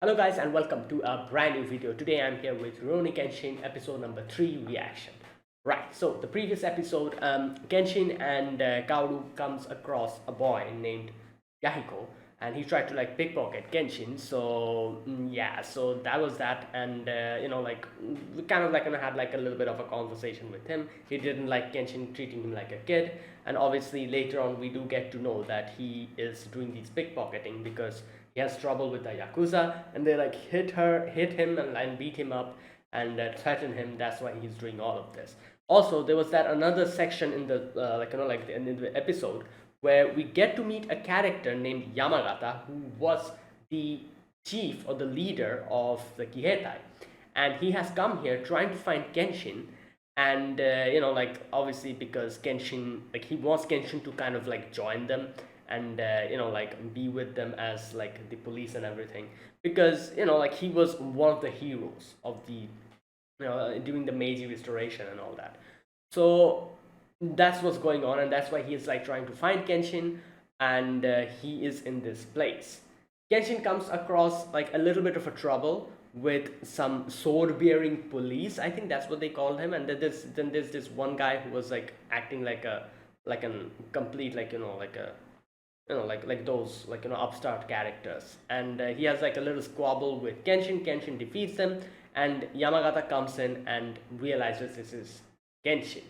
Hello guys and welcome to a brand new video. Today I'm here with Rurouni Kenshin episode number 3 reaction. Right, so the previous episode, Kenshin and Kaoru comes across a boy named Yahiko, and he tried to like pickpocket Kenshin. So yeah, so that was that, and we kind of like had like a little bit of a conversation with him. He didn't like Kenshin treating him like a kid, and obviously later on we do get to know that he is doing these pickpocketing because he has trouble with the yakuza, and they like hit him, and beat him up and threaten him. That's why he's doing all of this. Also, there was that another section in the in the episode where we get to meet a character named Yamagata, who was the chief or the leader of the Kihetai, and he has come here trying to find Kenshin. And obviously because Kenshin, like, he wants Kenshin to kind of like join them and be with them as like the police and everything, because he was one of the heroes of the during the Meiji restoration and all that. So that's what's going on, and that's why he is like trying to find Kenshin, and he is in this place. Kenshin comes across like a little bit of a trouble with some sword bearing police. I think that's what they called him. And then there's this one guy who was like acting like a complete like a like those upstart characters, and he has like a little squabble with Kenshin defeats him, and Yamagata comes in and realizes this is Kenshin,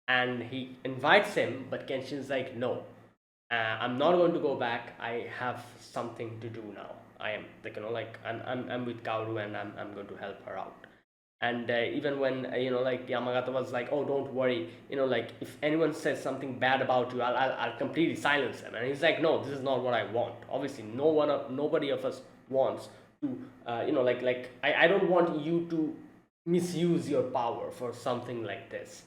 and he invites him, but Kenshin's like, no, I'm not going to go back. I have something to do now. I am I'm with Kaoru, and I'm going to help her out. And even when Yamagata was like, oh, don't worry, if anyone says something bad about you, I'll completely silence them. And he's like, no, this is not what I want. Obviously nobody of us wants to I don't want you to misuse your power for something like this.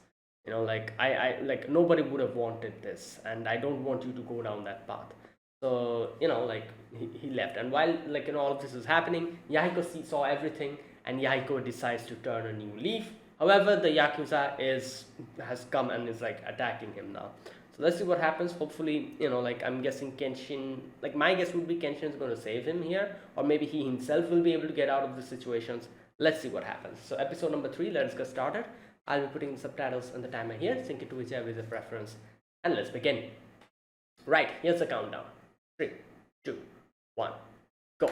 I like, nobody would have wanted this, and I don't want you to go down that path. So he left, and while all of this is happening, Yahiko saw everything, and Yahiko decides to turn a new leaf. However, the yakuza has come and is like attacking him now. So let's see what happens. Hopefully, I'm guessing Kenshin, like my guess would be Kenshin is going to save him here, or maybe he himself will be able to get out of the situations. Let's see what happens. So episode number 3, let's get started. I'll be putting the subtitles and the timer here, sync it to whichever is a preference, and let's begin. Right, here's the countdown. 3, 2, 1, go.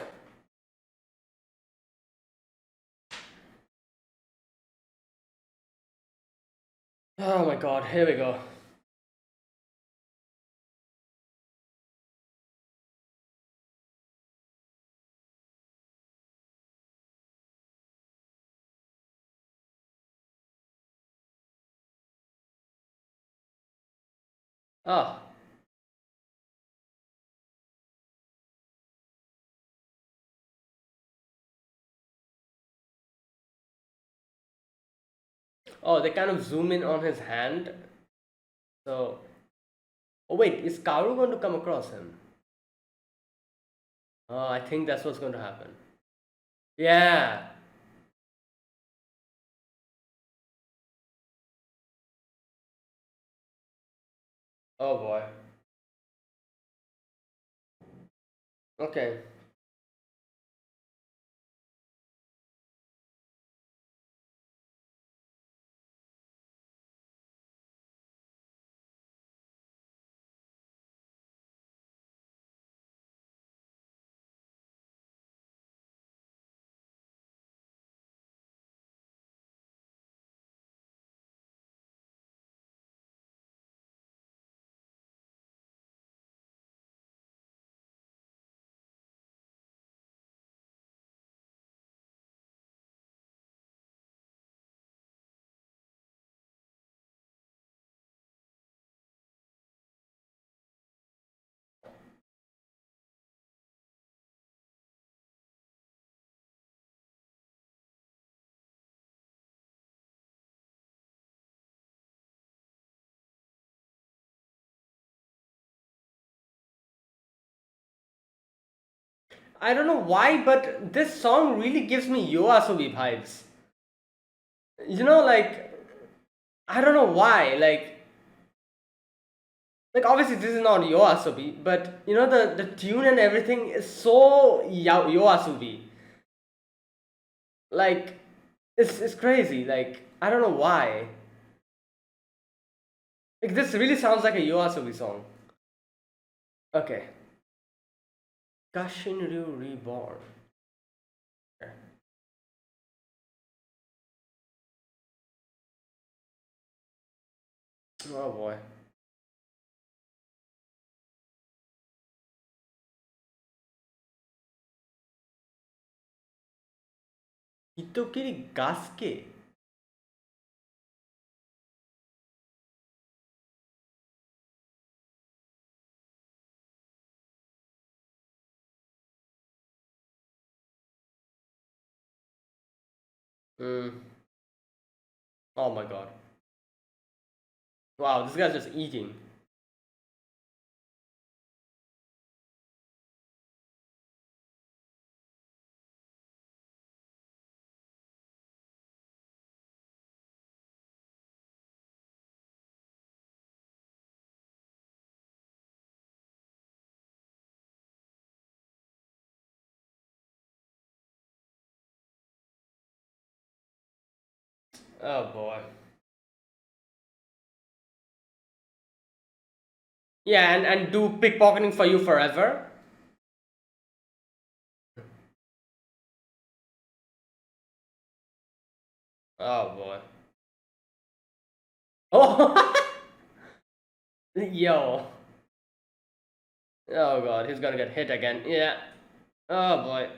Oh my god, here we go. Oh. Oh, they kind of zoom in on his hand. So, oh wait, is Kaoru going to come across him? Oh, I think that's what's going to happen. Yeah. Oh boy. Okay. I don't know why, but this song really gives me Yoasobi vibes. Like, I don't know why. Like obviously this is not Yoasobi, but the tune and everything is so Yoasobi. Like, it's crazy. Like, I don't know why. Like, this really sounds like a Yoasobi song. Okay. Kashinryu Reborn. Okay. Oh boy. Hitokiri Gasuke. Mm. Oh my god. Wow, this guy's just eating. Oh boy. Yeah, and do pickpocketing for you forever? Oh boy. Oh! Yo. Oh god, he's gonna get hit again. Yeah. Oh boy.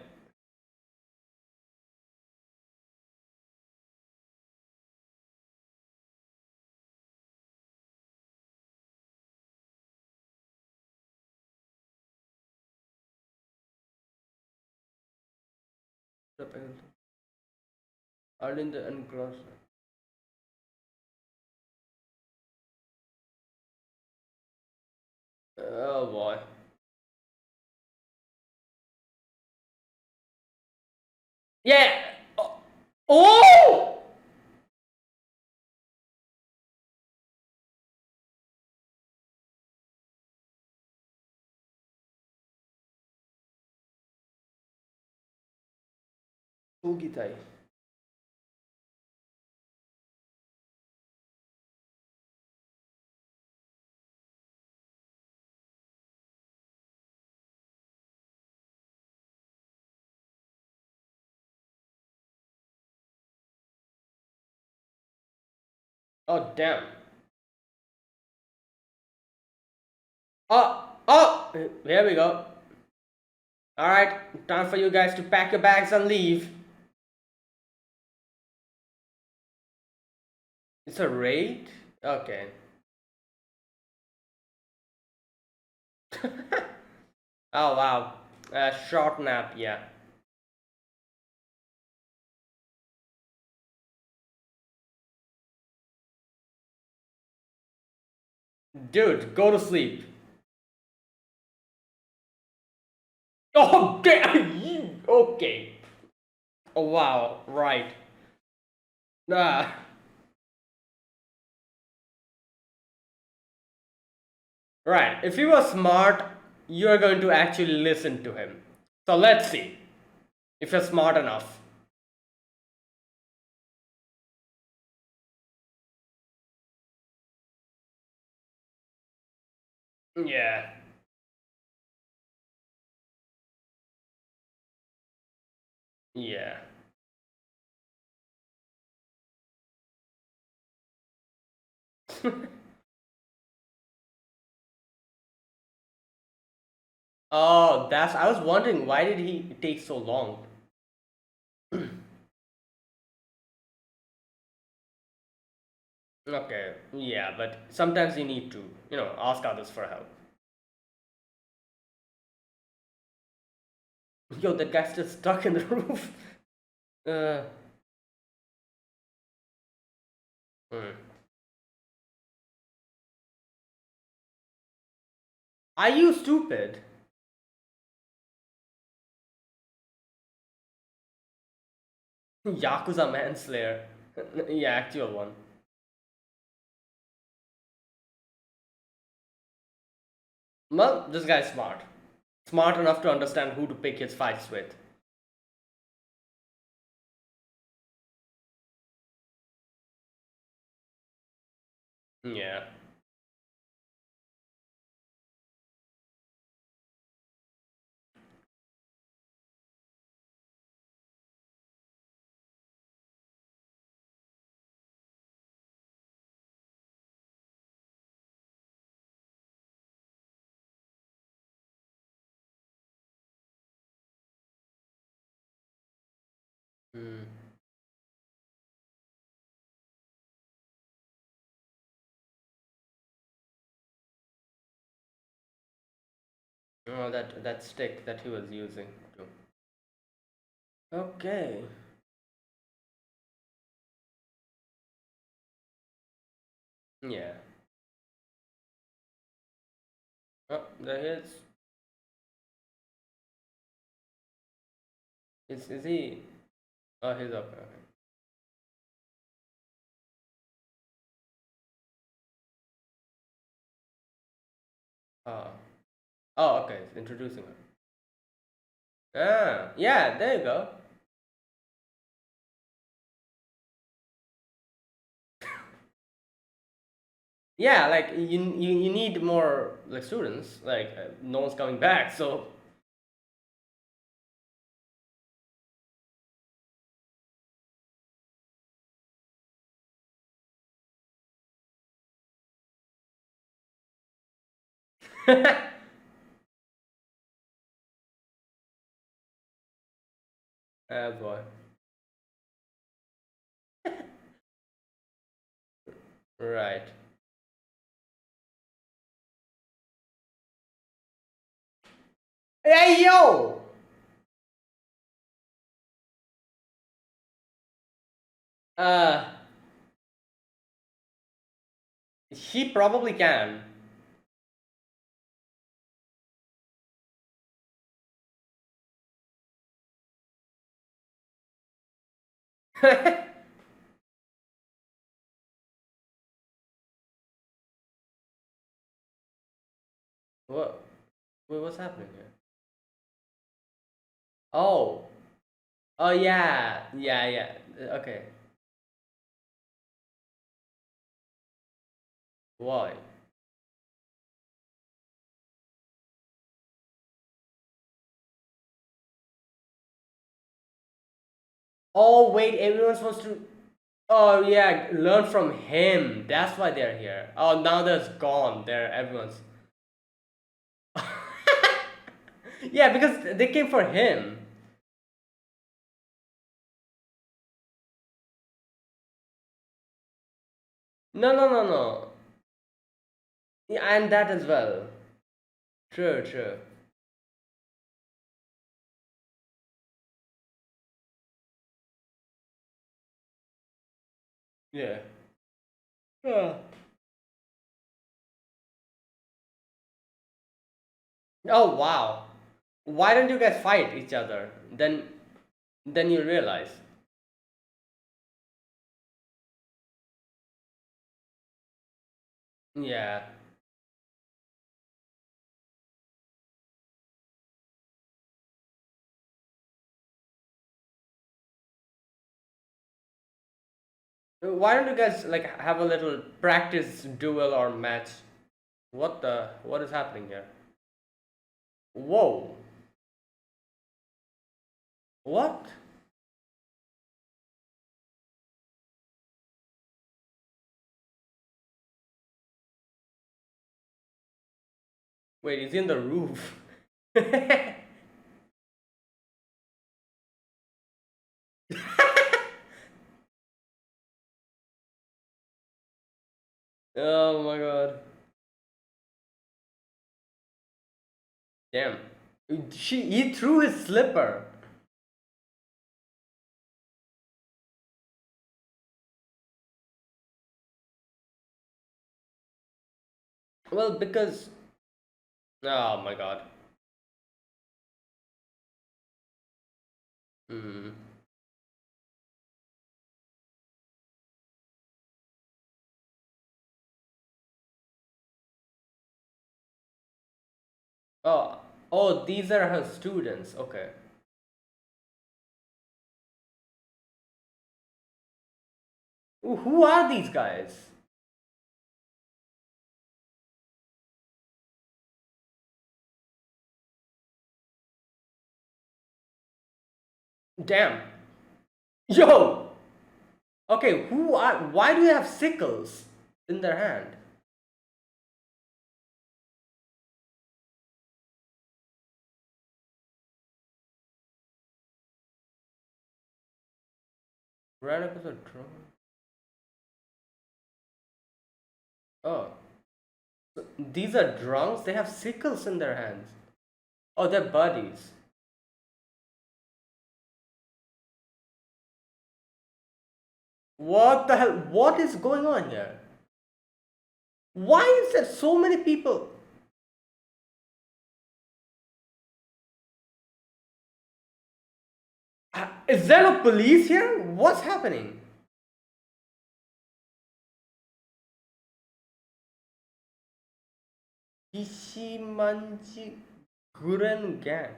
Arlinda and Cross. Oh boy. Yeah! Oh! Oh! Ugitai. Oh damn. Oh! Oh! Here we go. Alright, time for you guys to pack your bags and leave. It's a raid? Okay. Oh wow. Short nap, yeah. Dude, go to sleep. Oh damn! Okay. Oh wow, right. Ah. Right. If you are smart, you are going to actually listen to him. So let's see if you're smart enough. Yeah. Yeah. Oh, that's. I was wondering why did he take so long? Okay. Yeah, but sometimes you need to, ask others for help. Yo, that guy's just stuck in the roof. Uh. Hmm. Are you stupid? Yakuza manslayer. Yeah, actual one. Well, this guy's smart. Smart enough to understand who to pick his fights with. Yeah. Mm. Oh, that stick that he was using too. Okay. Yeah. Oh, there he is. Is he? Oh, he's okay. Okay. Oh. Oh, okay. It's introducing her. Ah, yeah. There you go. Yeah, like you need more like students. Like no one's coming back, so. Oh boy. Right. Hey yo. Uh, he probably can. What? What's happening here? Oh. Oh yeah. Yeah, yeah. Okay. Why? Oh wait, everyone's supposed to. Oh yeah, learn from him. That's why they're here. Oh, now that's gone. They're everyone's. Yeah, because they came for him. No, no, no, no. Yeah, and that as well. True, true. Yeah. Oh. Oh wow. Why don't you guys fight each other? Then you realize. Yeah. Why don't you guys like have a little practice duel or match? What is happening here? Whoa. What? Wait, he's in the roof. Oh my god. Damn. He threw his slipper. Well, because oh my god. Hmm. Oh, oh, these are her students. Okay. Who are these guys? Damn. Yo! Okay, why do they have sickles in their hand? Radicals are drunk. Oh, so these are drunks? They have sickles in their hands. Oh, they're buddies. What the hell? What is going on here? Why is there so many people? Is there no police here? What's happening? Kishimanji Guren Gang.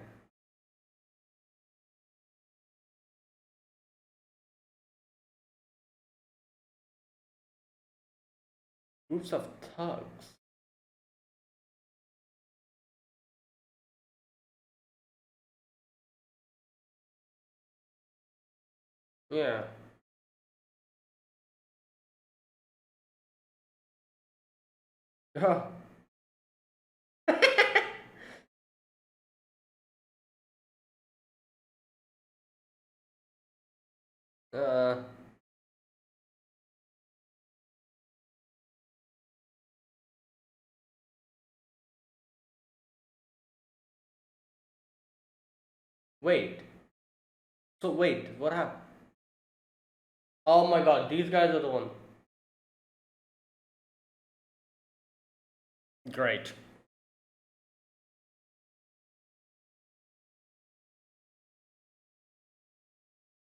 Groups of thugs. Yeah. Oh. uh, wait. So wait, what happened? Oh my god, these guys are the one. Great.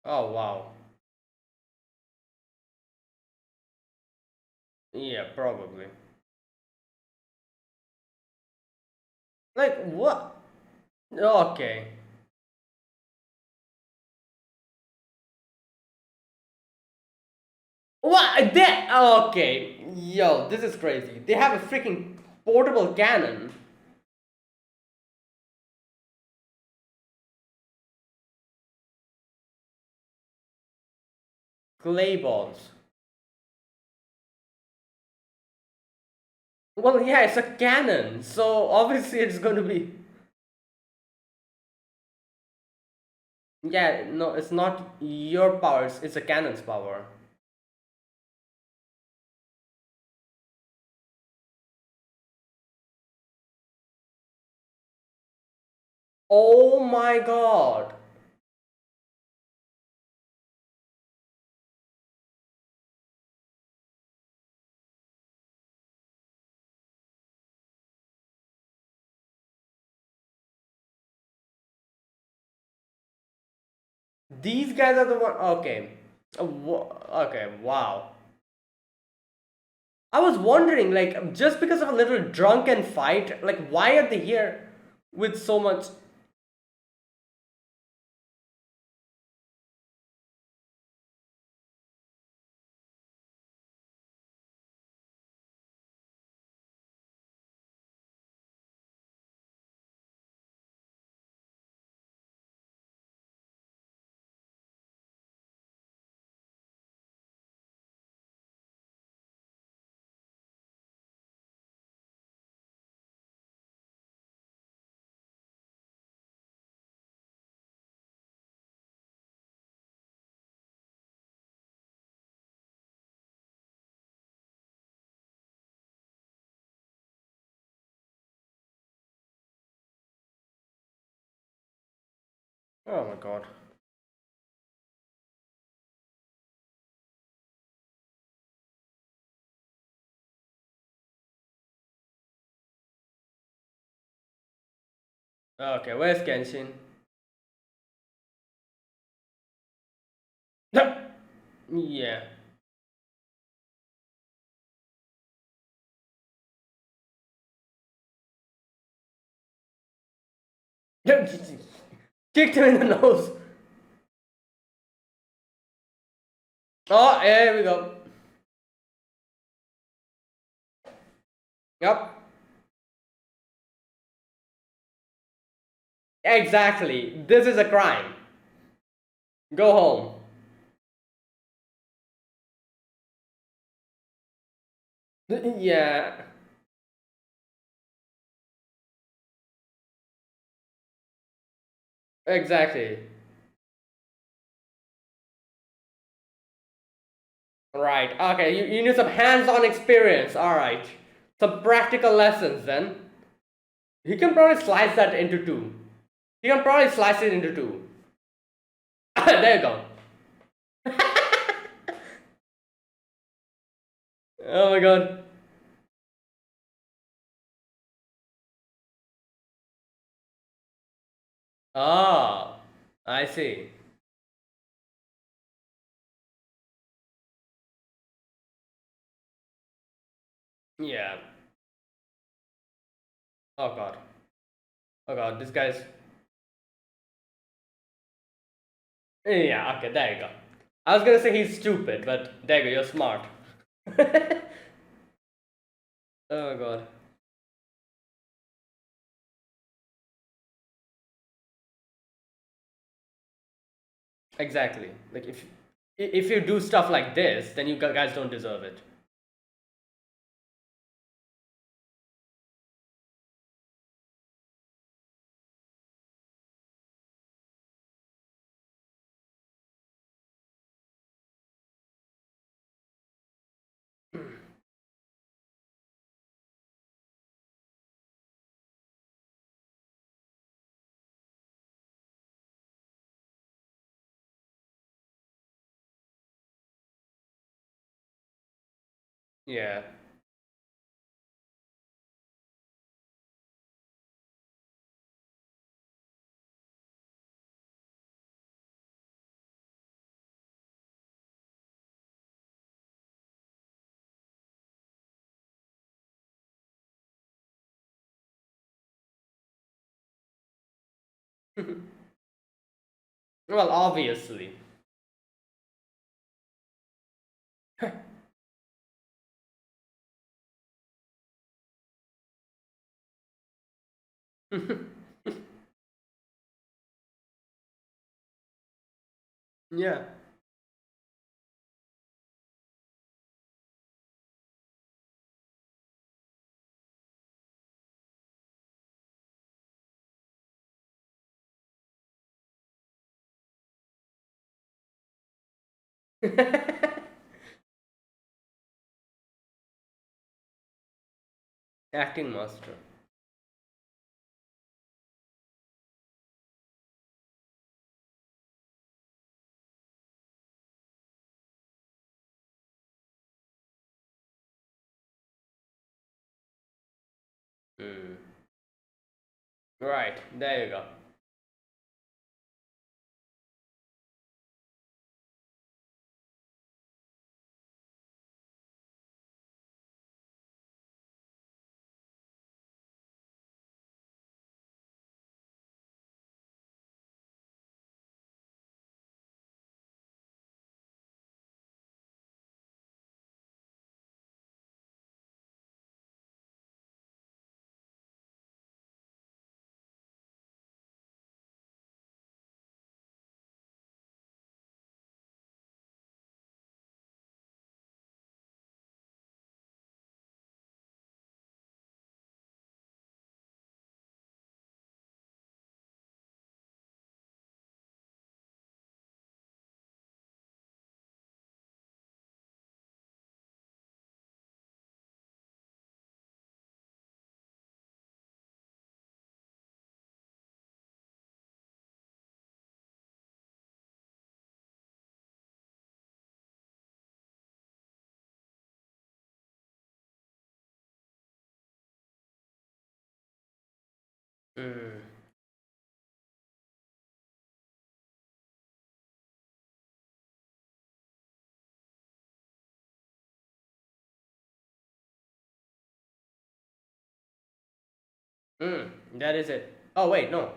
Oh wow. Yeah, probably. Like what? Okay. What? That? Okay. Yo, this is crazy. They have a freaking portable cannon. Clay balls. Well, yeah, it's a cannon, so obviously it's going to be. Yeah, no, it's not your power, it's a cannon's power. Oh my god. These guys are the one. Okay. Okay, wow. I was wondering, like, just because of a little drunken fight, like, why are they here with so much. Oh my god. Okay, where's Kenshin? Yeah. Kicked him in the nose. Oh, here we go. Yep. Exactly. This is a crime. Go home. Yeah, exactly. Right. Okay, you need some hands-on experience. All right. Some practical lessons then. He can probably slice that into two. He can probably slice it into two. There you go. Oh my god. Ah, I see. Yeah. Oh god. Oh god, this guy's. Yeah, okay, there you go. I was gonna say he's stupid, but there you go, you're smart. Oh god. Exactly. Like if you do stuff like this, then you guys don't deserve it. Yeah. Well, obviously. Yeah. Acting master. Mm. Right, there you go. Mm. Mm. That is it. Oh wait, no.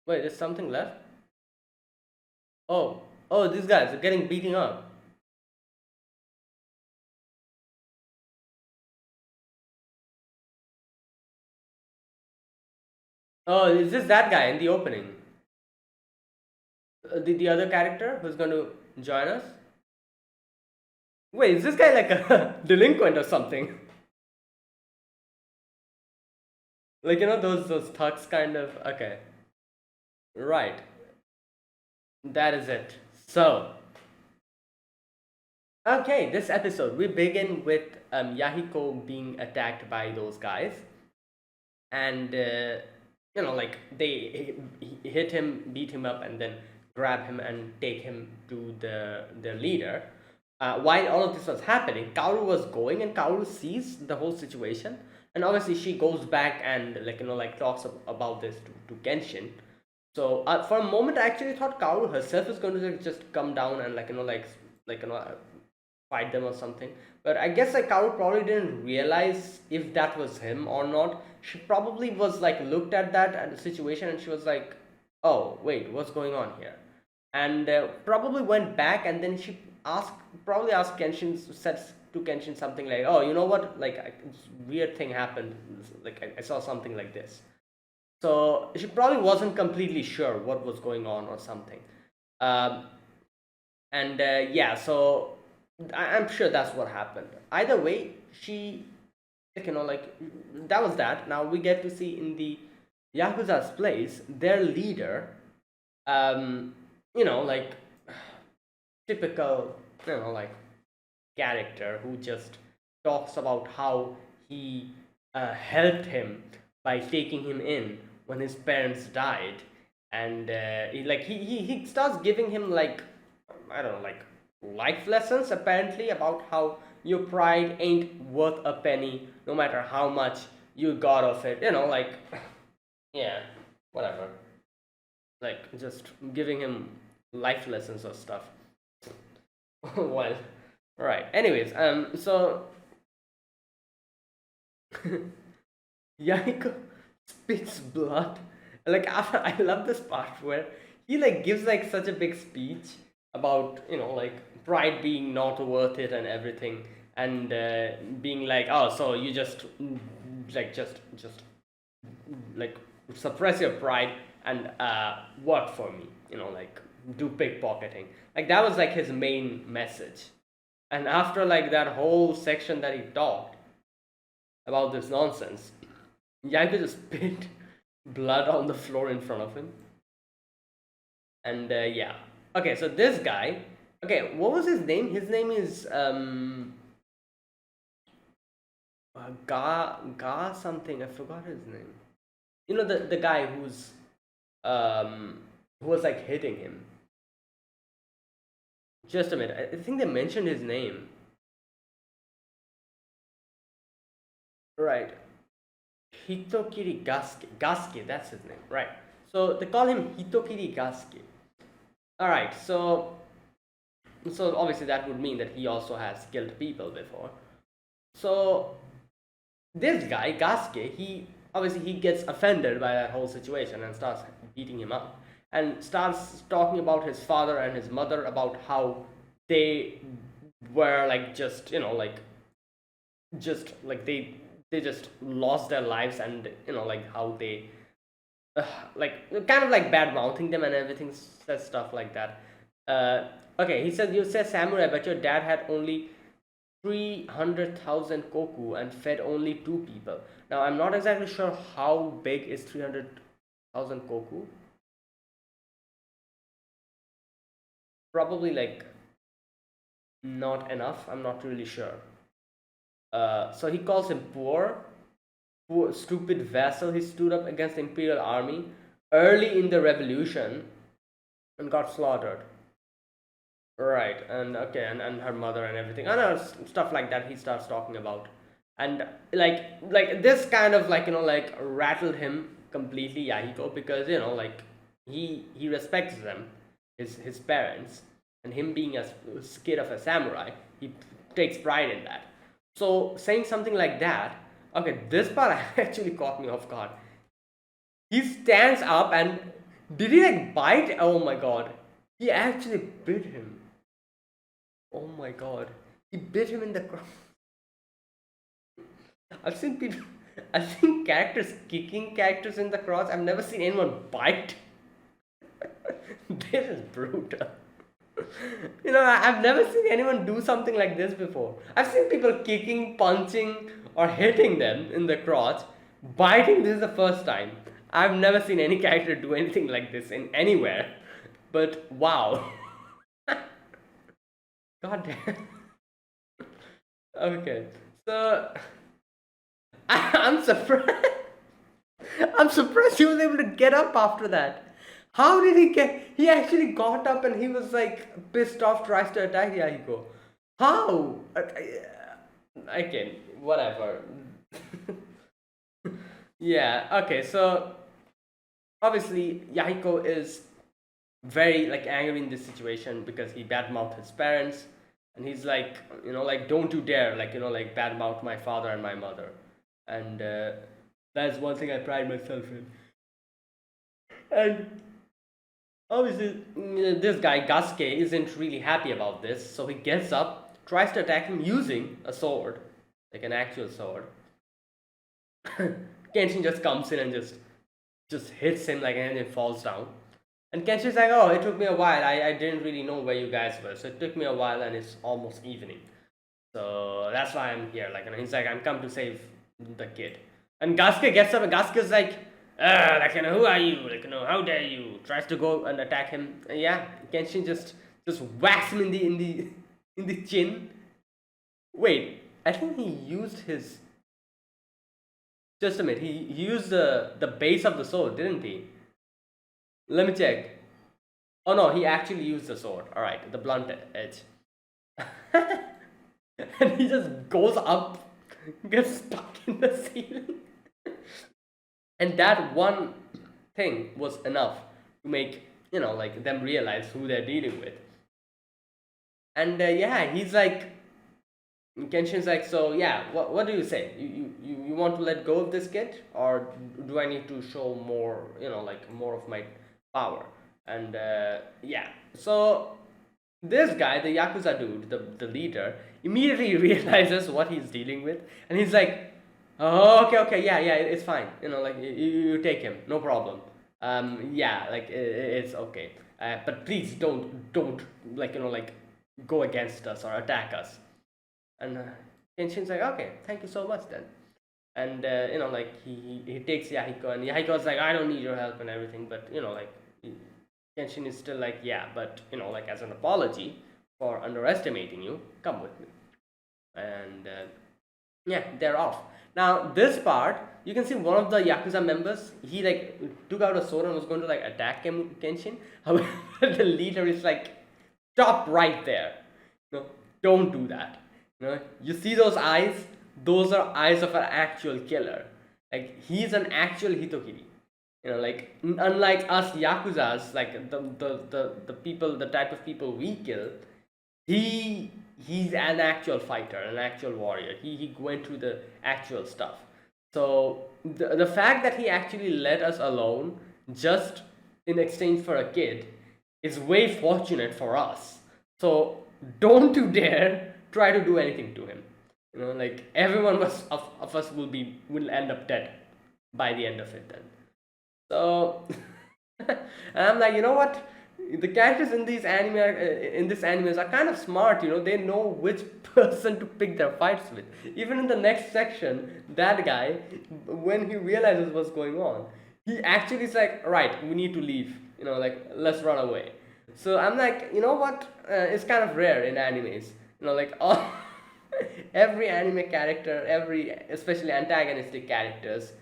Wait, there's something left? Oh. Oh, these guys are getting beaten up. Oh, is this that guy in the opening? The other character who's going to join us. Wait, is this guy like a delinquent or something? Like, those thugs kind of. Okay, right. That is it. So, okay, this episode we begin with Yahiko being attacked by those guys, and like they hit him, beat him up, and then grab him and take him to the leader. While all of this was happening, Kaoru was going, and Kaoru sees the whole situation, and obviously she goes back and like talks about this to Kenshin. So for a moment, I actually thought Kaoru herself is going to just come down and fight them or something. But I guess like Kaoru probably didn't realize if that was him or not. She probably was like looked at that at the situation and she was like, "Oh wait, what's going on here?" And probably went back and then she probably asked Kenshin, said to Kenshin something like, "Oh, you know what? Like, weird thing happened. Like, I saw something like this." So she probably wasn't completely sure what was going on or something. Um, and yeah, so I'm sure that's what happened. Either way, she, like that was that. Now we get to see in the Yakuza's place their leader, um, like typical, like character who just talks about how he helped him by taking him in when his parents died, and he starts giving him like, I don't know, like life lessons apparently about how your pride ain't worth a penny no matter how much you got of it, like yeah, whatever, like just giving him life lessons or stuff. Well, right, anyways, so Yaniko spits blood. Like after, I love this part where he like gives like such a big speech about like pride being not worth it and everything, and being like, oh, so you just like just like suppress your pride and work for me, like do pickpocketing. Like that was like his main message. And after like that whole section that he talked about this nonsense, Yanko just spit blood on the floor in front of him. And yeah. Okay, so this guy. Okay, what was his name? His name is Ga something. I forgot his name. The guy who was like hitting him. Just a minute. I think they mentioned his name. Right. Hitokiri Gasuke. Gasuke, that's his name. Right. So they call him Hitokiri Gasuke. Alright, so obviously that would mean that he also has killed people before. So this guy, Gasuke, he gets offended by that whole situation and starts beating him up. And starts talking about his father and his mother, about how they were like just, just like they just lost their lives, and like how they like kind of like bad mouthing them and everything, says stuff like that. Okay, he says, you said samurai, but your dad had only 300,000 koku and fed only two people. Now I'm not exactly sure how big is 300,000 koku. Probably like not enough, I'm not really sure. So he calls him poor, stupid vassal. He stood up against the imperial army early in the revolution and got slaughtered. Right, and okay, and her mother and everything, and stuff like that. He starts talking about, and like this kind of like like rattled him completely, Yahiko, because like he respects them, his parents, and him being a kid of a samurai, he takes pride in that. So saying something like that, okay, this part actually caught me off guard. He stands up and did he like bite? Oh my god, he actually bit him. Oh my god, he bit him in the cross. I've seen people, I've seen characters kicking characters in the cross. I've never seen anyone bite. This is brutal. I've never seen anyone do something like this before. I've seen people kicking, punching, or hitting them in the crotch. Biting, this is the first time. I've never seen any character do anything like this in anywhere. But wow. God damn. Okay. So I'm surprised. I'm surprised he was able to get up after that. How did he get? He actually got up and he was like pissed off, tries to attack Yahiko. How? I can whatever. Yeah. Okay. So obviously Yahiko is very like angry in this situation because he badmouthed his parents, and he's like, like don't you dare, like like badmouth my father and my mother, and that's one thing I pride myself in. And obviously, this guy Gasuke isn't really happy about this, so he gets up, tries to attack him using a sword, like an actual sword. Kenshin just comes in and just hits him like, and then falls down. And Kenshin's like, oh, it took me a while. I didn't really know where you guys were, so it took me a while, and it's almost evening. So that's why I'm here. Like, he's like, I'm come to save the kid. And Gasuke gets up, and Gasuke's like, like, who are you? Like, how dare you? Tries to go and attack him. And yeah, Kenshin just whacks him in the chin. Wait, I think he used his. Just a minute. He used the base of the sword, didn't he? Let me check. Oh no, he actually used the sword. All right, the blunt edge. And he just goes up, gets stuck in the ceiling. And that one thing was enough to make, like them realize who they're dealing with. And yeah, he's like, Kenshin's like, so yeah, what do you say? You want to let go of this kid, or do I need to show more, like more of my power? And yeah, so this guy, the Yakuza dude, the leader, immediately realizes what he's dealing with, and he's like, oh, okay, yeah, it's fine. Like you take him, no problem. Yeah, like it's okay. But please don't like go against us or attack us. And Kenshin's like, okay, thank you so much then. And like he takes Yahiko, and Yahiko's like, I don't need your help and everything, but like Kenshin is still like, yeah, but like as an apology for underestimating you, come with me. And yeah, they're off. Now this part, you can see one of the Yakuza members, he like took out a sword and was going to like attack Kenshin. However, the leader is like, stop right there. No, don't do that. You see those eyes? Those are eyes of an actual killer. Like he's an actual Hitokiri. Like unlike us Yakuzas, like the people, the type of people we kill, he's an actual fighter, an actual warrior. He went through the actual stuff. So the fact that he actually let us alone just in exchange for a kid is way fortunate for us. So don't you dare try to do anything to him. Like everyone of us will end up dead by the end of it then. So and I'm like, you know what? The characters in these animes are kind of smart. They know which person to pick their fights with. Even in the next section, that guy, when he realizes what's going on, he actually is like, right, we need to leave. Like let's run away. So I'm like, you know what? It's kind of rare in animes. Like all every anime character, especially antagonistic characters,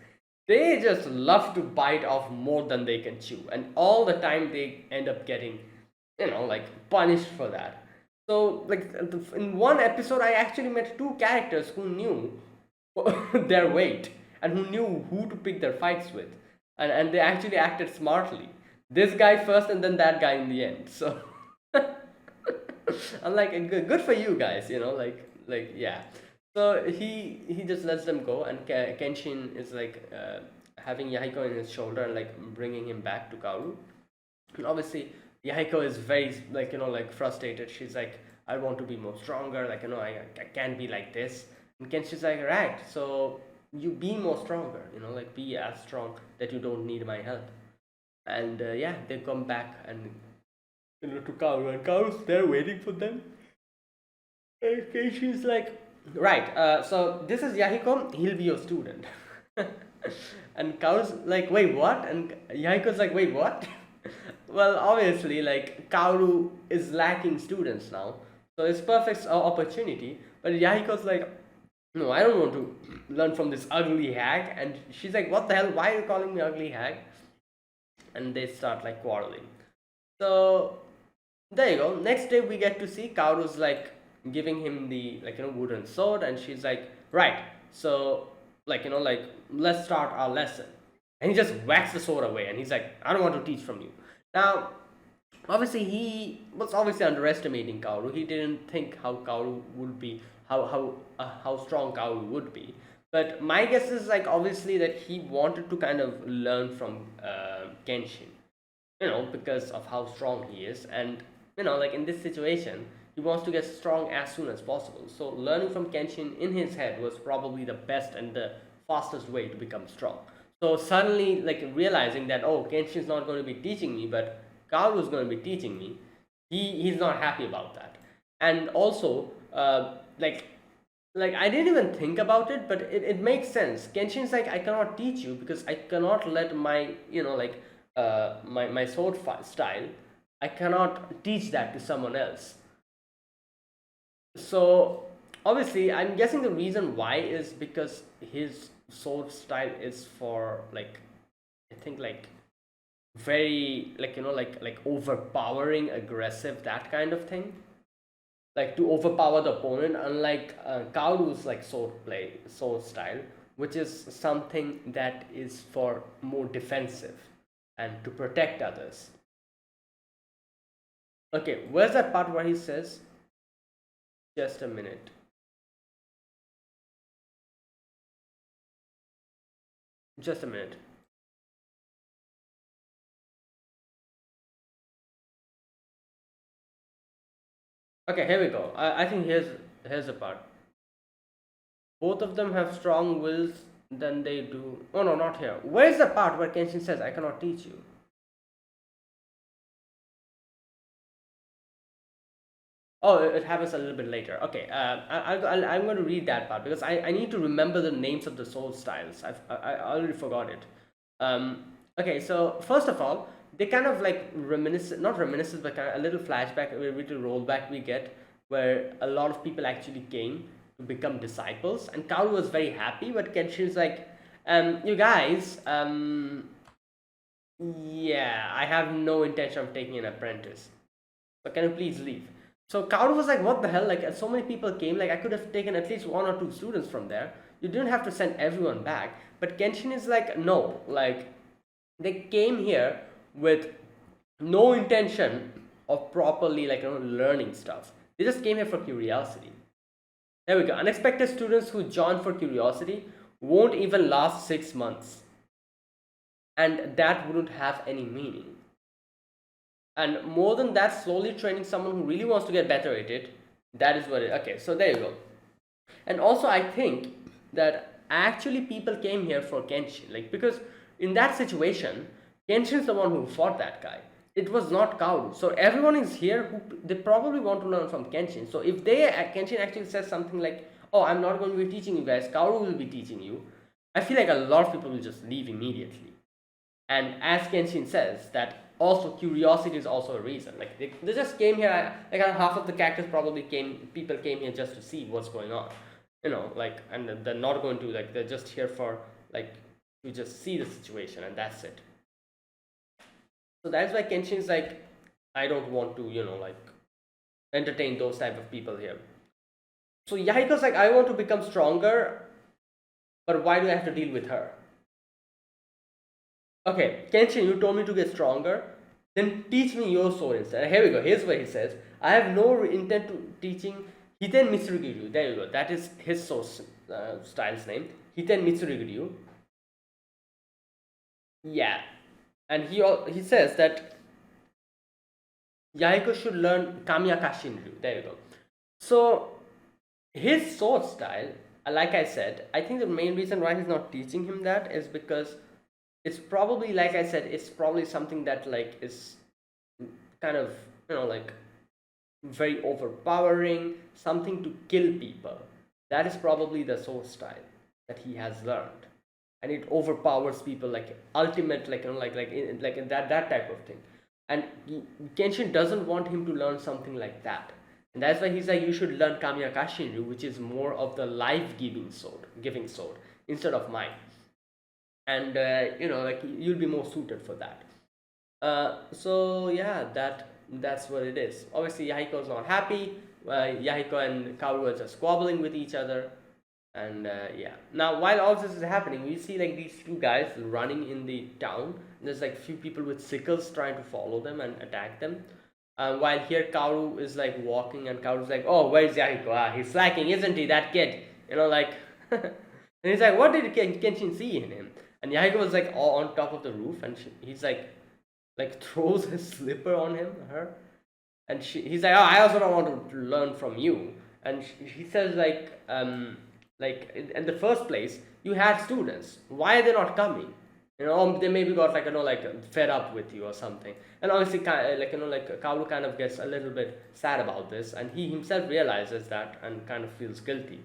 they just love to bite off more than they can chew, and all the time they end up getting like punished for that. So like in one episode I actually met two characters who knew their weight and who knew who to pick their fights with, and they actually acted smartly. This guy first and then that guy in the end. So I'm like, good for you guys, like yeah. So he just lets them go, and Kenshin is like having Yahiko in his shoulder and like bringing him back to Kaoru. And obviously Yahiko is very like frustrated. She's like, I want to be more stronger. Like I can't be like this. And Kenshin's like, right. So you be more stronger. Like be as strong that you don't need my help. And yeah, they come back and to Kaoru, and Kaoru's there waiting for them. Okay, she's like, right, so this is Yahiko, he'll be your student. And Kaoru's like, wait, what? And Yahiko's like, wait, what? Well, obviously, like, Kaoru is lacking students now, so it's perfect opportunity. But Yahiko's like, no, I don't want to learn from this ugly hag. And she's like, what the hell? Why are you calling me ugly hag? And they start like quarreling. So there you go. Next day we get to see Kaoru's like giving him the like wooden sword, and she's like, right, so like like let's start our lesson. And he just whacks the sword away, and he's like, I don't want to teach from you. Now, obviously he was obviously underestimating Kaoru. He didn't think how Kaoru would be, how strong Kaoru would be. But my guess is like obviously that he wanted to kind of learn from Kenshin, because of how strong he is. And like in this situation, he wants to get strong as soon as possible. So learning from Kenshin in his head was probably the best and the fastest way to become strong. So suddenly, like realizing that, oh, Kenshin's not going to be teaching me, but Kaoru is going to be teaching me, he's not happy about that. And also, like I didn't even think about it, but it makes sense. Kenshin's like, I cannot teach you because I cannot let my my sword style, I cannot teach that to someone else. So obviously, I'm guessing the reason why is because his sword style is for like, I think like very like like overpowering, aggressive, that kind of thing, like to overpower the opponent, unlike Kauru's like sword style, which is something that is for more defensive and to protect others. Okay, where's that part where he says, just a minute. Just a minute. Okay, here we go. I think here's the part. Both of them have strong wills than they do. Oh no, not here. Where's the part where Kenshin says, I cannot teach you? Oh, it happens a little bit later. Okay, I'm going to read that part because I need to remember the names of the soul styles. I already forgot it. Okay, so first of all, they kind of like not reminiscent, but kind of a little flashback, a little rollback we get where a lot of people actually came to become disciples, and Kaoru was very happy, but Kenshin's like, you guys, yeah, I have no intention of taking an apprentice. So can you please leave? So Kaoru was like, what the hell? Like, so many people came. Like, I could have taken at least one or two students from there. You didn't have to send everyone back. But Kenshin is like, no. Like, they came here with no intention of properly, like, learning stuff. They just came here for curiosity. There we go. Unexpected students who join for curiosity won't even last 6 months. And that wouldn't have any meaning. And more than that, slowly training someone who really wants to get better at it, that is what it, okay, so there you go. And also I think that actually people came here for Kenshin, like, because in that situation, Kenshin is the one who fought that guy. It was not Kaoru. So everyone is here who they probably want to learn from Kenshin. So if Kenshin actually says something like, oh, I'm not going to be teaching you guys, Kaoru will be teaching you, I feel like a lot of people will just leave immediately. And as Kenshin says, that also curiosity is also a reason. Like they just came here, like half of the characters probably people came here just to see what's going on. Like, and they're not going to, like, they're just here for, like, to just see the situation, and that's it. So that's why Kenshin's like, I don't want to, like, entertain those type of people here. So Yahiko's like, I want to become stronger, but why do I have to deal with her? Okay, Kenshin, you told me to get stronger, then teach me your sword instead. And here we go, here's what he says. I have no intent to teaching Hiten Mitsuriguryu. There you go, that is his sword style's name. Hiten Mitsuriguryu. Yeah, and he says that Yahiko should learn Kamiya Kashinryu. There you go. So his sword style, like I said, I think the main reason why he's not teaching him that is because it's probably, like I said, it's probably something that like is kind of, like very overpowering, something to kill people. That is probably the sword style that he has learned, and it overpowers people, like ultimate, like like in that type of thing. And Kenshin doesn't want him to learn something like that, and that's why he's like, you should learn Kamiya Kashinryu, which is more of the life giving sword instead of mine. And like you'll be more suited for that. So yeah, that's what it is. Obviously, Yahiko's not happy. Yahiko and Kaoru are just squabbling with each other, and yeah. Now, while all this is happening, we see like these two guys running in the town. There's like few people with sickles trying to follow them and attack them. While here, Kaoru is like walking, and Kaoru's like, "Oh, where's Yahiko? Ah, he's slacking, isn't he? That kid, like." And he's like, "What did Kenshin see in him?" And Yahiko was like all on top of the roof, and he's like throws his slipper on her, and he's like, "Oh, I also don't want to learn from you." And he says like in the first place, you had students. Why are they not coming? They maybe got like fed up with you or something. And obviously, like Kaoru kind of gets a little bit sad about this, and he himself realizes that and kind of feels guilty.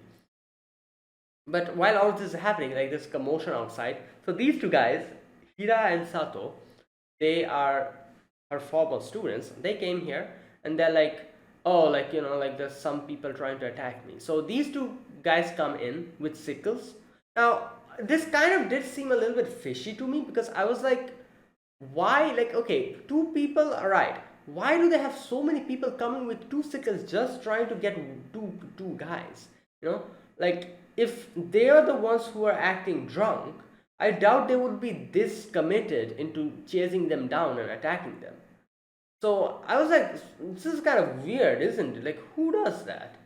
But while all this is happening, like this commotion outside, so these two guys, Hira and Sato, they are her former students. They came here and they're like, oh, like there's some people trying to attack me. So these two guys come in with sickles. Now, this kind of did seem a little bit fishy to me, because I was like, why? Like, okay, two people, all right. Why do they have so many people coming with two sickles just trying to get two guys? Like, if they are the ones who are acting drunk, I doubt they would be this committed into chasing them down and attacking them. So I was like, this is kind of weird, isn't it? Like, who does that?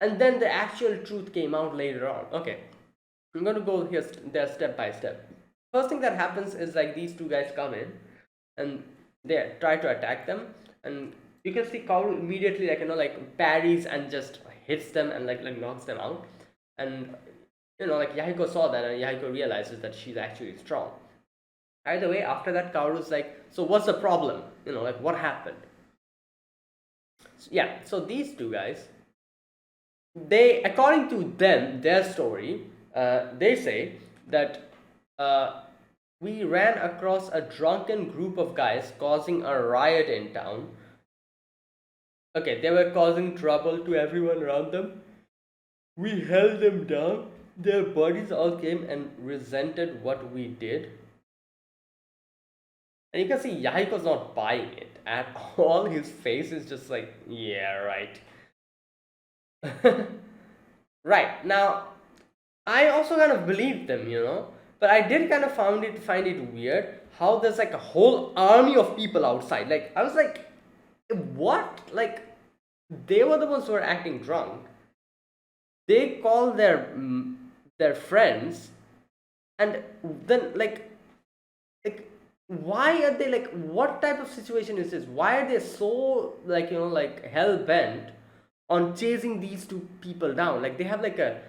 And then the actual truth came out later on. Okay, I'm going to go here there step by step. First thing that happens is like these two guys come in and they try to attack them, and you can see Kaoru immediately like parries and just hits them and like knocks them out. And like Yahiko saw that, and Yahiko realizes that she's actually strong. Either way, after that, Kaoru's like, so what's the problem? Like what happened? So, yeah, so these two guys, they, according to them, their story, they say that we ran across a drunken group of guys causing a riot in town. Okay, they were causing trouble to everyone around them. We held them down. Their bodies all came and resented what we did. And you can see Yahiko's not buying it at all. His face is just like, yeah, right. Right. Now, I also kind of believed them, but I did kind of find it weird how there's like a whole army of people outside. Like, I was like, what? Like, they were the ones who were acting drunk. They call their friends, and then like why are they, like, what type of situation is this? Why are they so like hell bent on chasing these two people down? Like, they have like a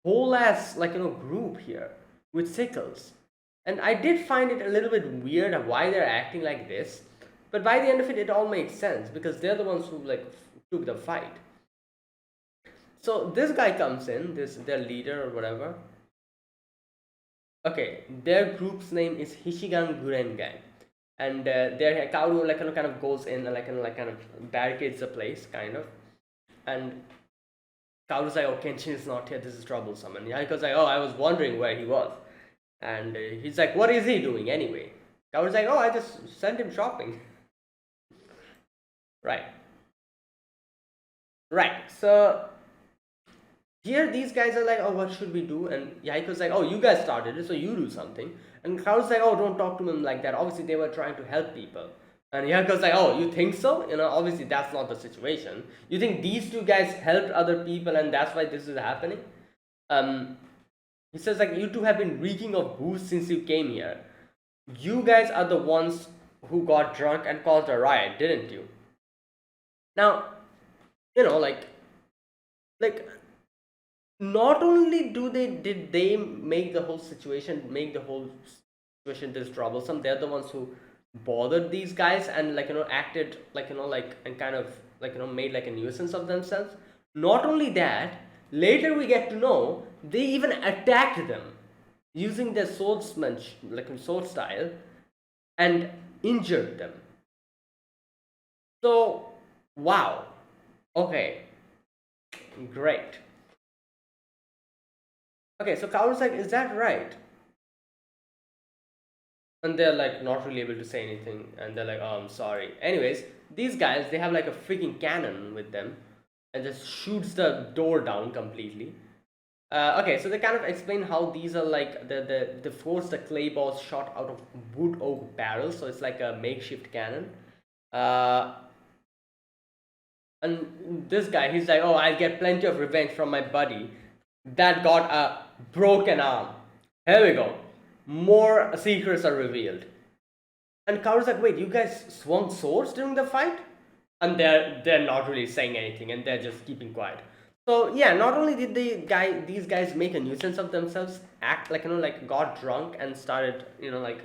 whole ass group here with sickles. And I did find it a little bit weird why they're acting like this, but by the end of it all makes sense, because they're the ones who like took the fight. So this guy comes in, their leader or whatever. Okay, their group's name is Hishigan Guren Gang, and their Kaoru kind of goes in and kind of barricades the place, kind of. And Kaoru's like, "Oh, Kenshin is not here. This is troublesome." And Yahiko's like, "Oh, I was wondering where he was." And he's like, "What is he doing anyway?" Kaoru's like, "Oh, I just sent him shopping." Right. Right. So here these guys are like, oh, what should we do? And Yahiko's like, oh, you guys started it, so you do something. And Kaoru's like, oh, don't talk to him like that. Obviously, they were trying to help people. And Yahiko's like, oh, you think so? Obviously, that's not the situation. You think these two guys helped other people and that's why this is happening? He says, like, you two have been reeking of booze since you came here. You guys are the ones who got drunk and caused a riot, didn't you? Now, like not only did they make the whole situation, make the whole situation is troublesome. They're the ones who bothered these guys and acted and kind of made like a nuisance of themselves. Not only that, later we get to know they even attacked them using their swordsmanship, like sword style, and injured them. So, wow. Okay, great. Okay, so Kaoru's like, is that right? And they're like not really able to say anything, and they're like, oh, I'm sorry. Anyways, these guys, they have like a freaking cannon with them and just shoots the door down completely. Okay, so they kind of explain how these are like the force the clay balls shot out of wood oak barrels, so it's like a makeshift cannon. uh, and this guy, he's like, oh, I'll get plenty of revenge from my buddy that got a broken arm. Here we go, more secrets are revealed. And Kaoru's like, wait, you guys swung swords during the fight? And they're not really saying anything, and they're just keeping quiet. So yeah, not only did these guys make a nuisance of themselves, act like like got drunk and started like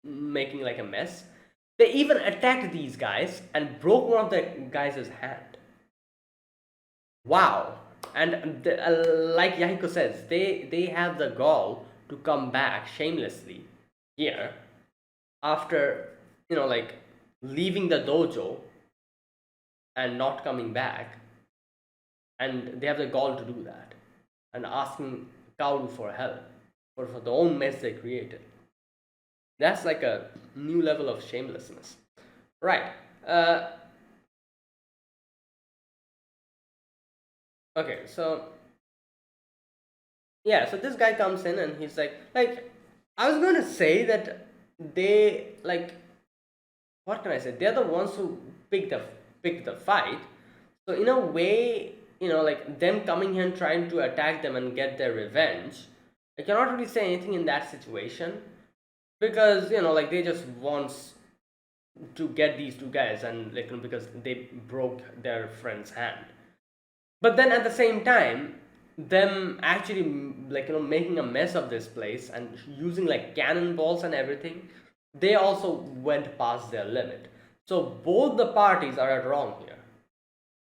making like a mess. They even attacked these guys and broke one of the guys' hand. Wow. And like Yahiko says, they have the gall to come back shamelessly here after like leaving the dojo and not coming back, and they have the gall to do that and asking Kaoru for help for the own mess they created. That's like a new level of shamelessness, right? Okay, so yeah, so this guy comes in and he's like I was going to say that they like, what can I say? They're the ones who picked the fight. So in a way, like them coming here and trying to attack them and get their revenge, I cannot really say anything in that situation, because like they just wants to get these two guys, and like because they broke their friend's hand. But then at the same time, them actually like making a mess of this place and using like cannonballs and everything, they also went past their limit. So both the parties are at wrong here.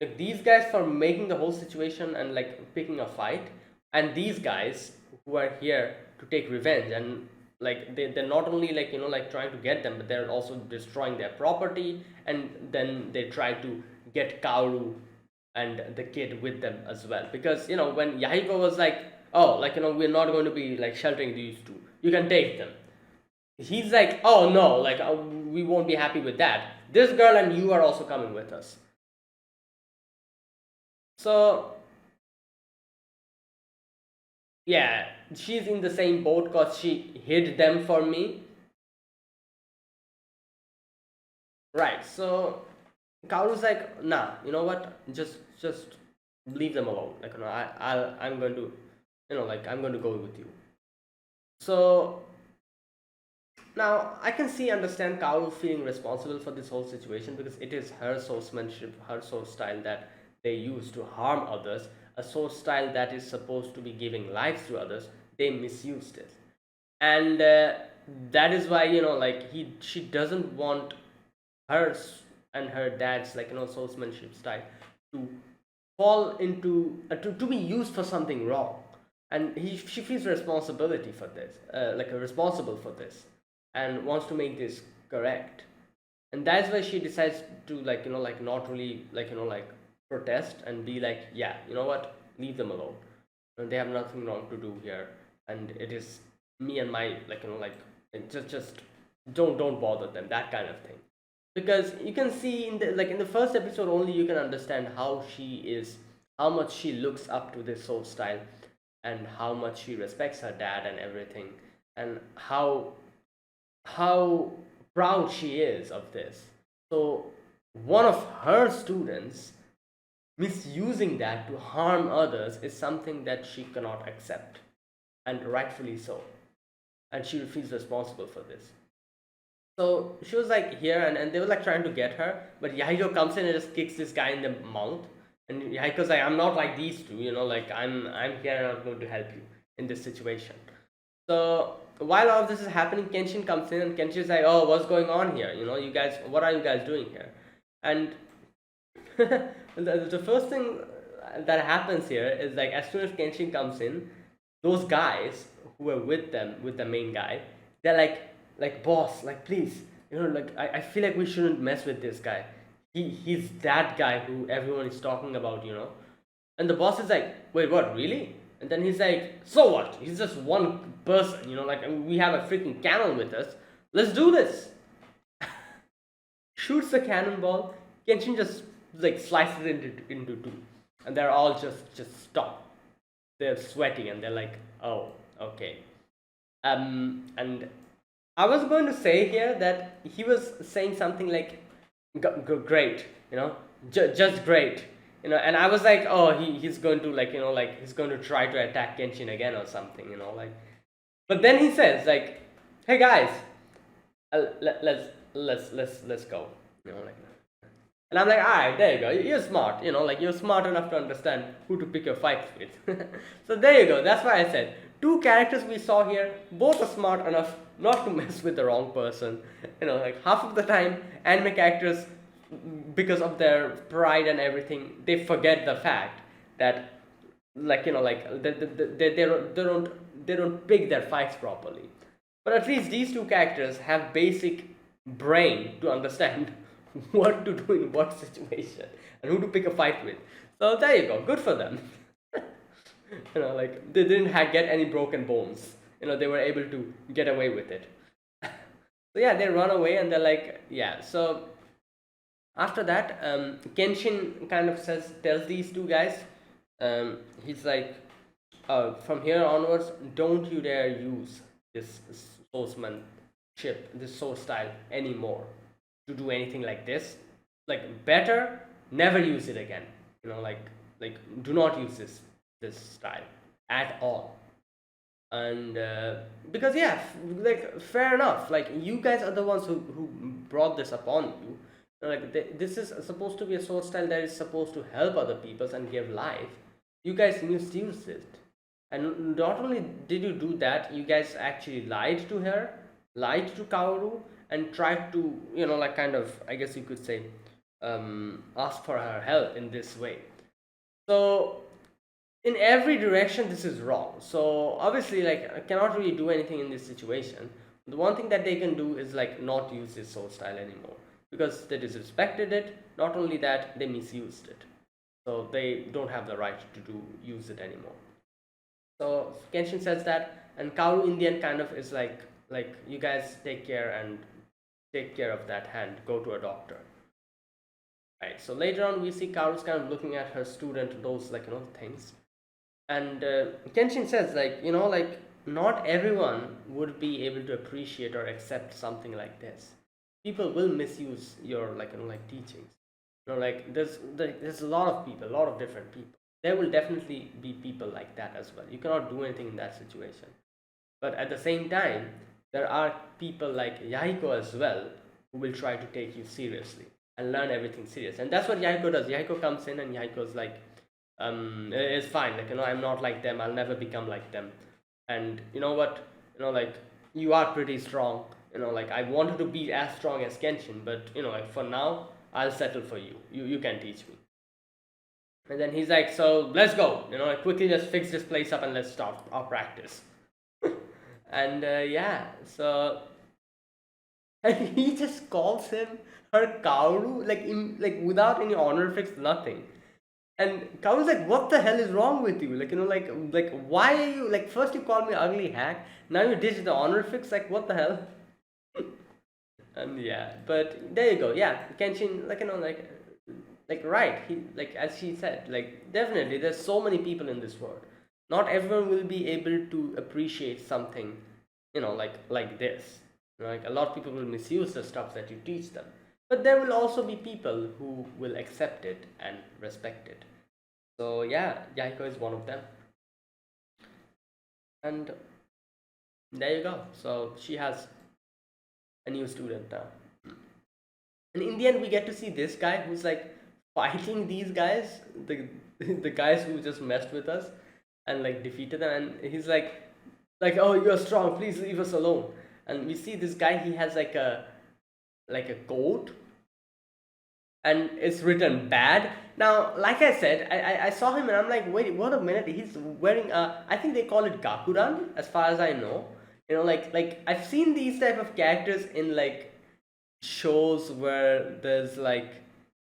Like these guys for making the whole situation and like picking a fight, and these guys who are here to take revenge, and like they're not only like like trying to get them, but they're also destroying their property, and then they try to get Kaoru and the kid with them as well, because when Yahiko was like, oh, like we're not going to be like sheltering these two, you can take them, he's like, oh no, like we won't be happy with that, this girl and you are also coming with us. So yeah, she's in the same boat because she hid them for me, right? So Kaoru's like, nah, you know what, just leave them alone, like I'm going to like I'm going to go with you. So now I can understand Kaoru feeling responsible for this whole situation, because it is her swordsmanship, her sword style that they use to harm others, a sword style that is supposed to be giving lives to others. They misused it, and that is why like she doesn't want hers and her dad's like swordsmanship style to fall into to be used for something wrong, and she feels responsibility for this, like responsible for this, and wants to make this correct. And that's why she decides to like like not really like like protest and be like, yeah, you know what, leave them alone, they have nothing wrong to do here, and it is me and my like like, just don't bother them, that kind of thing. Because you can see in the like in the first episode only, you can understand how she is, how much she looks up to this soul style, and how much she respects her dad and everything, and how proud she is of this. So one of her students misusing that to harm others is something that she cannot accept, and rightfully so, and she feels responsible for this. So she was like here, and they were like trying to get her, but Yahiko comes in and just kicks this guy in the mouth. And Yahiko's like, I'm not like these two, like I'm here and I'm going to help you in this situation. So while all of this is happening, Kenshin comes in and Kenshin's like, "Oh, what's going on here? You guys, what are you guys doing here?" And the first thing that happens here is like as soon as Kenshin comes in, those guys who were with them, with the main guy, they're like boss, like please, like I feel like we shouldn't mess with this guy. He's that guy who everyone is talking about. And the boss is like, wait, what, really? And then he's like, so what? He's just one person, like we have a freaking cannon with us. Let's do this. Shoots the cannonball. Kenshin just like slices it into two, and they're all just stop. They're sweating and they're like, oh, okay. And I was going to say here that he was saying something like, great, just great, and I was like, oh, he's going to like, like he's going to try to attack Kenshin again or something, like. But then he says like, hey guys, let's go, like. And I'm like, all right, there you go. You're smart, like you're smart enough to understand who to pick your fights with. So there you go. That's why I said two characters we saw here, both are smart enough not to mess with the wrong person. Like half of the time, anime characters, because of their pride and everything, they forget the fact that, like like they don't pick their fights properly. But at least these two characters have basic brain to understand what to do in what situation and who to pick a fight with. So there you go, good for them. Like they didn't get any broken bones. They were able to get away with it. So yeah, they run away and they're like, yeah. So after that, Kenshin kind of tells these two guys, he's like, from here onwards, don't you dare use this swordsmanship, this sword style anymore to do anything like this. Like better never use it again. Like do not use this style at all. And because yeah, like fair enough, like you guys are the ones who brought this upon you. Like this is supposed to be a sword style that is supposed to help other peoples and give life. You guys misused it, and not only did you do that, you guys actually lied to her, lied to Kaoru, and tried to like kind of, I guess you could say, ask for her help in this way. So in every direction this is wrong. So obviously, like, I cannot really do anything in this situation. The one thing that they can do is like not use this sword style anymore, because they disrespected it. Not only that, they misused it, so they don't have the right to use it anymore. So Kenshin says that, and Kaoru in the end kind of is like you guys take care of that hand, go to a doctor. Right, so later on we see Kaoru's kind of looking at her student, those like things. And Kenshin says like like not everyone would be able to appreciate or accept something like this. People will misuse your like teachings. Like there's a lot of people, a lot of different people. There will definitely be people like that as well. You cannot do anything in that situation. But at the same time, there are people like Yahiko as well who will try to take you seriously and learn everything serious. And that's what Yahiko does. Yahiko comes in and Yahiko's like, it's fine. Like, I'm not like them. I'll never become like them. And you know what? Like, you are pretty strong. Like, I wanted to be as strong as Kenshin, but, like, for now, I'll settle for you. You can teach me. And then he's like, so let's go. Like, quickly just fix this place up and let's start our practice. And yeah, so and he just calls him her Kaoru, like without any honorifics, nothing. And Kaoru's like, what the hell is wrong with you? Like, like why are you like, first you call me ugly hack, now you ditch the honorifics, like what the hell? And yeah, but there you go. Yeah, Kenshin, like like right, he, like as she said, like definitely there's so many people in this world. Not everyone will be able to appreciate something, like this. Like a lot of people will misuse the stuff that you teach them, but there will also be people who will accept it and respect it. So yeah, Yaiko is one of them. And there you go. So she has a new student now. And in the end, we get to see this guy who's like fighting these guys, the the guys who just messed with us and like defeated them. And he's like, like, oh, you're strong, please leave us alone. And we see this guy, he has like a coat, and it's written bad. Now, like I said, I saw him and I'm like, wait, what a minute, he's wearing a, I think they call it gakuran, as far as I know. You know, like I've seen these type of characters in like shows where there's like,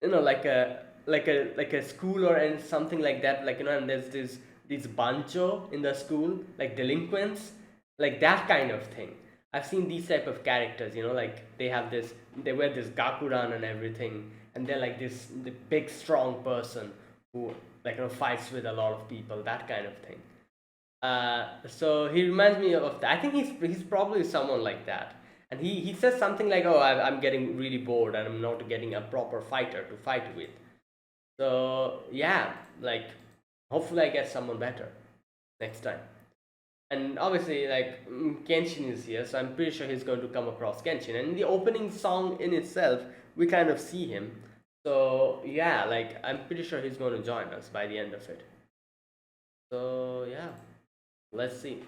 you know, like a school or and something like that, like, you know, and there's this these bancho in the school, like delinquents, like that kind of thing. I've seen these type of characters, you know, like they have this, they wear this gakuran and everything, and they're like this the big strong person who, like, you know, fights with a lot of people, that kind of thing. So he reminds me of that. I think he's probably someone like that. And he says something like, "Oh, I'm getting really bored, and I'm not getting a proper fighter to fight with." So yeah, like hopefully I get someone better next time. And obviously, like, Kenshin is here, so I'm pretty sure he's going to come across Kenshin. And in the opening song in itself, we kind of see him. So yeah, like I'm pretty sure he's going to join us by the end of it. So yeah, let's see.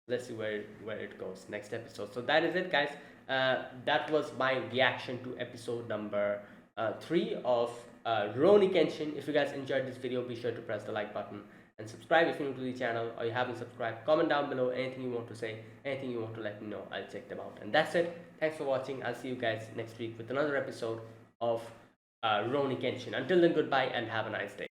Let's see where it goes next episode. So that is it, guys. That was my reaction to episode number 3 of Rurouni Kenshin. If you guys enjoyed this video, be sure to press the like button and subscribe if you're new to the channel or you haven't subscribed. Comment down below anything you want to say, anything you want to let me know. I'll check them out. And that's it. Thanks for watching. I'll see you guys next week with another episode of Rurouni Kenshin. Until then, goodbye and have a nice day.